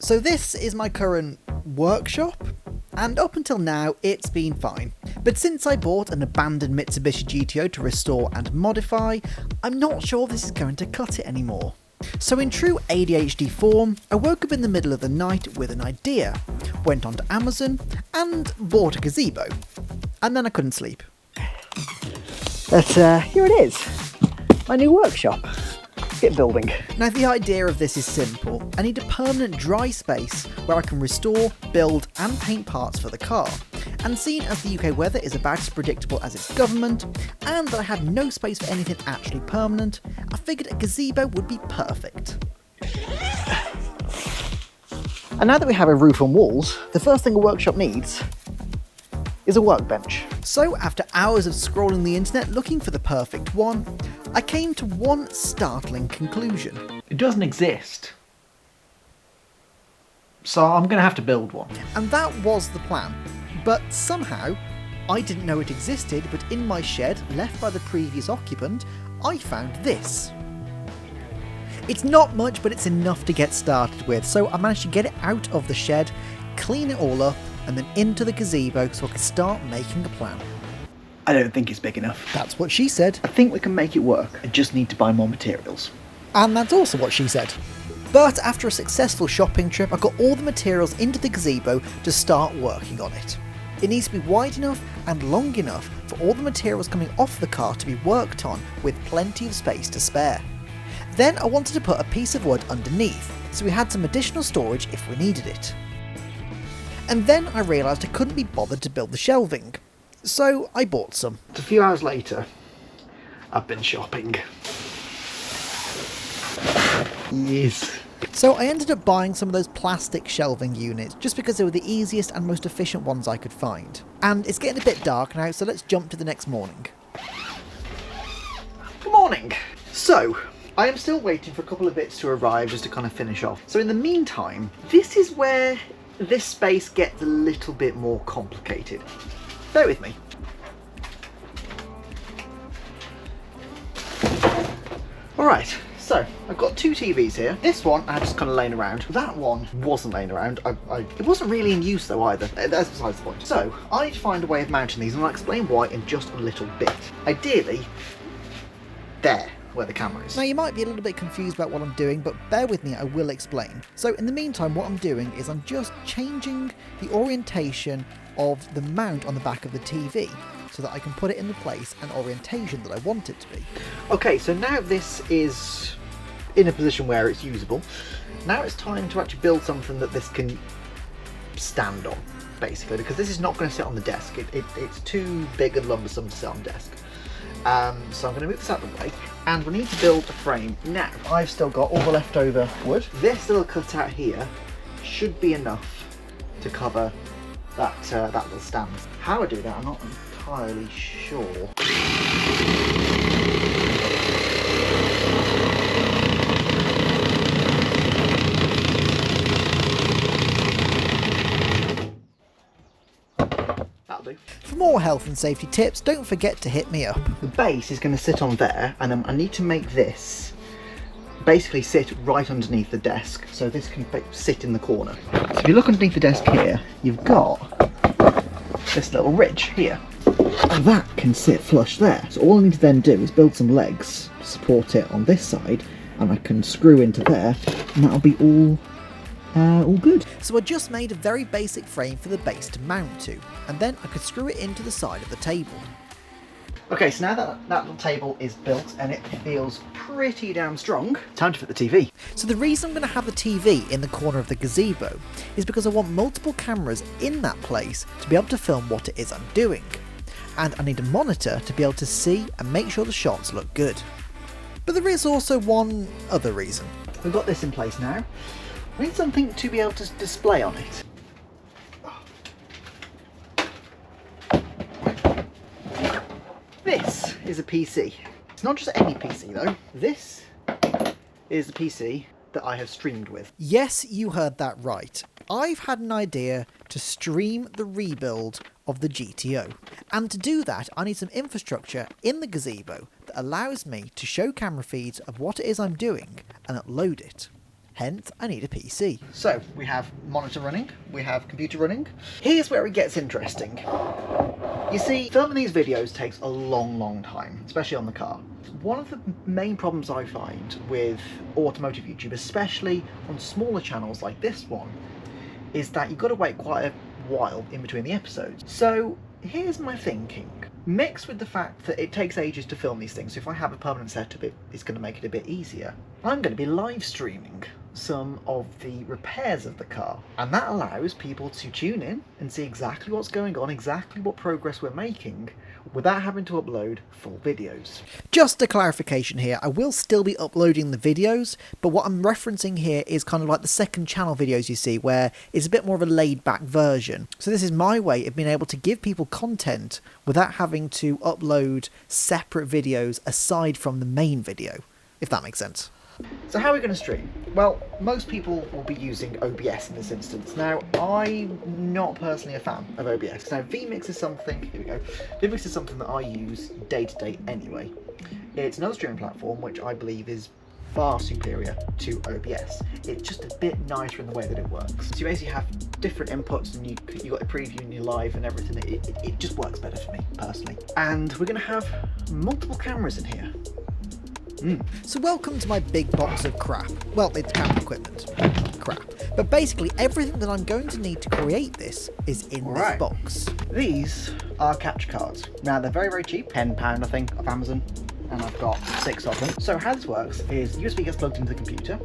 So this is my current workshop, and up until now it's been fine. But since I bought an abandoned Mitsubishi GTO to restore and modify, I'm not sure this is going to cut it anymore. So in true ADHD form, I woke up in the middle of the night with an idea, went onto Amazon and bought a gazebo, and then I couldn't sleep. But here it is, my new workshop. Get building. Now the idea of this is simple. I need a permanent dry space where I can restore, build and paint parts for the car. And seeing as the UK weather is about as predictable as its government, and that I have no space for anything actually permanent, I figured a gazebo would be perfect. And now that we have a roof and walls, the first thing a workshop needs is a workbench. So after hours of scrolling the internet looking for the perfect one, I came to one startling conclusion. It doesn't exist. So I'm going to have to build one. And that was the plan. But somehow, I didn't know it existed, but in my shed, left by the previous occupant, I found this. It's not much, but it's enough to get started with, so I managed to get it out of the shed, clean it all up, and then into the gazebo so I could start making a plan. I don't think it's big enough. That's what she said. I think we can make it work. I just need to buy more materials. And that's also what she said. But after a successful shopping trip, I got all the materials into the gazebo to start working on it. It needs to be wide enough and long enough for all the materials coming off the car to be worked on with plenty of space to spare. Then I wanted to put a piece of wood underneath, so we had some additional storage if we needed it. And then I realised I couldn't be bothered to build the shelving, so I bought some. A few hours later, I've been shopping. Yes. So I ended up buying some of those plastic shelving units just because they were the easiest and most efficient ones I could find. And it's getting a bit dark now, so let's jump to the next morning. Good morning. So, I am still waiting for a couple of bits to arrive just to kind of finish off. So in the meantime, this is where this space gets a little bit more complicated. Bear with me. Alright, so I've got two TVs here. This one I just kind of laying around. That one wasn't laying around. It wasn't really in use though either. That's besides the point. So I need to find a way of mounting these, and I'll explain why in just a little bit. Ideally, there, where the camera is. Now you might be a little bit confused about what I'm doing, but bear with me, I will explain. So in the meantime, what I'm doing is I'm just changing the orientation of the mount on the back of the TV so that I can put it in the place and orientation that I want it to be. Okay, so now this is in a position where it's usable. Now it's time to actually build something that this can stand on, basically, because this is not going to sit on the desk. It's too big and lumbersome to sit on the desk. So I'm going to move this out of the way, and we need to build a frame. Now, I've still got all the leftover wood. This little cutout here should be enough to cover that little stand. How I do that, I'm not entirely sure. That'll do. For more health and safety tips, don't forget to hit me up. The base is going to sit on there, and I need to make this basically sit right underneath the desk, so this can sit in the corner. So if you look underneath the desk here, you've got this little ridge here, and that can sit flush there. So all I need to then do is build some legs to support it on this side, and I can screw into there, and that'll be all good. So I just made a very basic frame for the base to mount to, and then I could screw it into the side of the table. Okay, so now that little table is built and it feels pretty damn strong, time to fit the TV. So the reason I'm going to have the TV in the corner of the gazebo is because I want multiple cameras in that place to be able to film what it is I'm doing. And I need a monitor to be able to see and make sure the shots look good. But there is also one other reason. We've got this in place now. We need something to be able to display on it. This is a PC. It's not just any PC though. This is the PC that I have streamed with. Yes, you heard that right. I've had an idea to stream the rebuild of the GTO. And to do that, I need some infrastructure in the gazebo that allows me to show camera feeds of what it is I'm doing and upload it. hence I need a PC. So we have monitor running, we have computer running. Here's where it gets interesting. You see, filming these videos takes a long time, especially on the car. One of the main problems I find with automotive YouTube, especially on smaller channels like this one, is that you've got to wait quite a while in between the episodes. So here's my thinking. Mixed with the fact that it takes ages to film these things, so if I have a permanent setup, it's going to make it a bit easier. I'm going to be live streaming some of the repairs of the car, and that allows people to tune in and see exactly what's going on, exactly what progress we're making, without having to upload full videos. Just a clarification here, I will still be uploading the videos, but what I'm referencing here is kind of like the second channel videos you see, where it's a bit more of a laid back version. So this is my way of being able to give people content without having to upload separate videos aside from the main video, if that makes sense. So how are we going to stream? Well, most people will be using OBS in this instance. Now, I'm not personally a fan of OBS. Now, vMix is something, here we go, vMix is something that I use day to day anyway. It's another streaming platform which I believe is far superior to OBS. It's just a bit nicer in the way that it works. So you basically have different inputs, and you got a preview and your live and everything. It just works better for me, personally. And we're going to have multiple cameras in here. So welcome to my big box of crap. Well, it's camera equipment. Crap. But basically everything that I'm going to need to create this is in this box. These are capture cards. Now they're very cheap, £10 I think, off Amazon, and I've got 6 of them. So how this works is the USB gets plugged into the computer,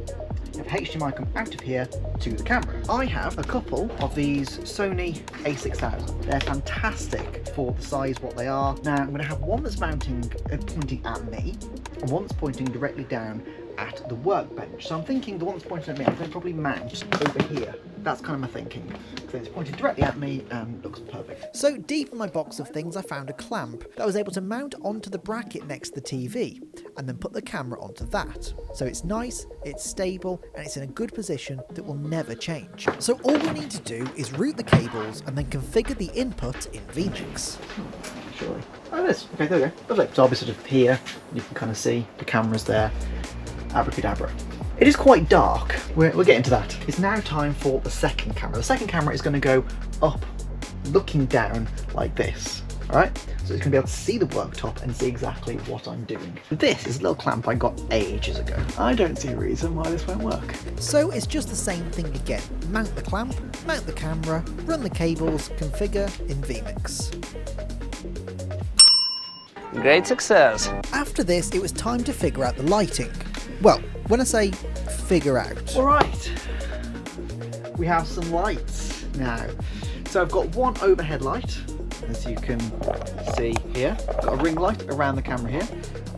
you have HDMI come out of here to the camera. I have a couple of these Sony a6000. They're fantastic for the size what they are. Now I'm going to have one that's pointing at me, and one that's pointing directly down at the workbench. So I'm thinking the one that's pointing at me, I'm going to probably mount over here. That's kind of my thinking. So it's pointing directly at me and looks perfect. So deep in my box of things I found a clamp that I was able to mount onto the bracket next to the TV and then put the camera onto that. So it's nice, it's stable, and it's in a good position that will never change. So all we need to do is route the cables and then configure the input in vMix. Surely. Oh, it is. Okay, there we go. Lovely. So I'll be sort of here. You can kind of see the camera's there. Abracadabra. It is quite dark. We're getting to that. It's now time for the second camera. The second camera is going to go up, looking down like this. All right? So it's going to be able to see the worktop and see exactly what I'm doing. This is a little clamp I got ages ago. I don't see a reason why this won't work. So it's just the same thing again. Mount the clamp, mount the camera, run the cables, configure in vMix. Great success. After this, it was time to figure out the lighting. Well, when I say figure out... Alright, we have some lights now. So I've got one overhead light, as you can see here. I've got a ring light around the camera here.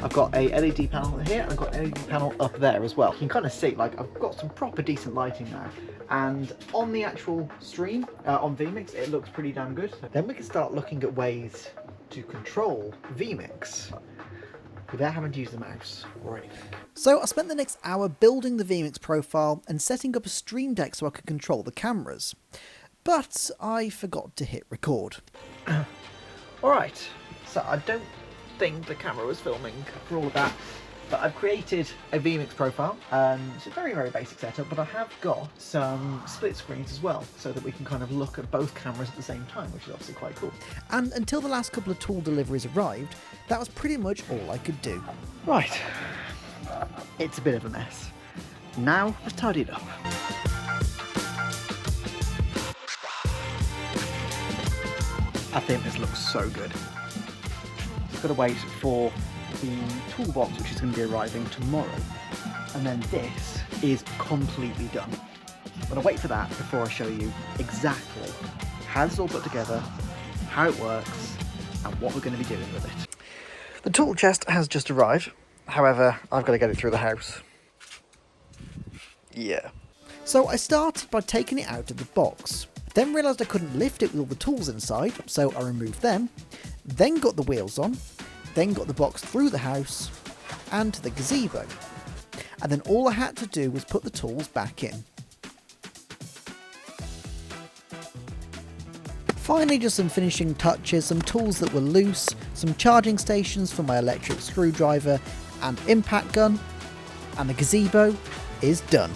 I've got a LED panel here, and I've got an LED panel up there as well. You can kind of see, like, I've got some proper decent lighting now. And on the actual stream, on vMix, it looks pretty damn good. Then we can start looking at ways to control vMix without having to use the mouse or anything. So I spent the next hour building the vMix profile and setting up a stream deck so I could control the cameras. But I forgot to hit record. Alright, so I don't think the camera was filming for all of that, but I've created a vMix profile, and it's a very basic setup, but I have got some split screens as well, so that we can kind of look at both cameras at the same time, which is obviously quite cool. And until the last couple of tool deliveries arrived, that was pretty much all I could do. Right, it's a bit of a mess. Now, let's tidy it up. I think this looks so good. Just got to wait for the toolbox, which is going to be arriving tomorrow, and then this is completely done. I'm going to wait for that before I show you exactly how this is all put together, how it works, and what we're going to be doing with it. The tool chest has just arrived, however I've got to get it through the house. Yeah. So I started by taking it out of the box, then realised I couldn't lift it with all the tools inside, so I removed them, then got the wheels on, then got the box through the house and to the gazebo, and then all I had to do was put the tools back in. Finally, just some finishing touches, some tools that were loose, some charging stations for my electric screwdriver and impact gun, and the gazebo is done.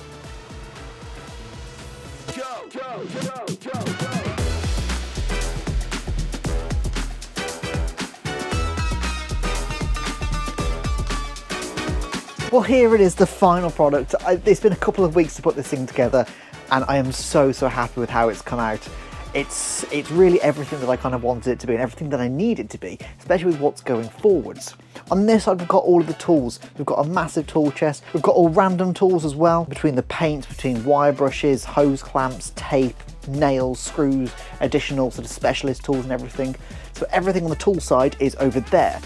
Well, here it is, the final product. It's been a couple of weeks to put this thing together, and I am so happy with how it's come out. It's really everything that I kind of wanted it to be and everything that I need it to be, especially with what's going forwards. On this side, we've got all of the tools. We've got a massive tool chest. We've got all random tools as well, between the paints, between wire brushes, hose clamps, tape, nails, screws, additional sort of specialist tools and everything. So everything on the tool side is over there.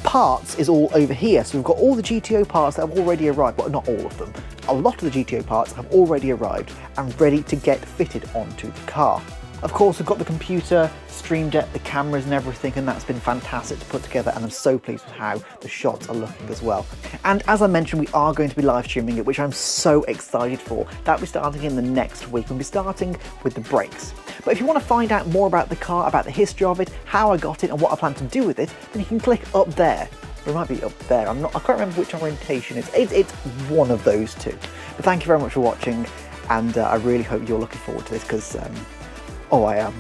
Parts is all over here, so we've got all the GTO parts that have already arrived, but not all of them. A lot of the GTO parts have already arrived and ready to get fitted onto the car. Of course, we've got the computer, Stream Deck, the cameras and everything, and that's been fantastic to put together, and I'm so pleased with how the shots are looking as well. And as I mentioned, we are going to be live streaming it, which I'm so excited for. That'll be starting in the next week. We'll be starting with the brakes. But if you want to find out more about the car, about the history of it, how I got it and what I plan to do with it, then you can click up there. It might be up there. I can't remember which orientation it's one of those two. But thank you very much for watching, and I really hope you're looking forward to this, because oh, I am.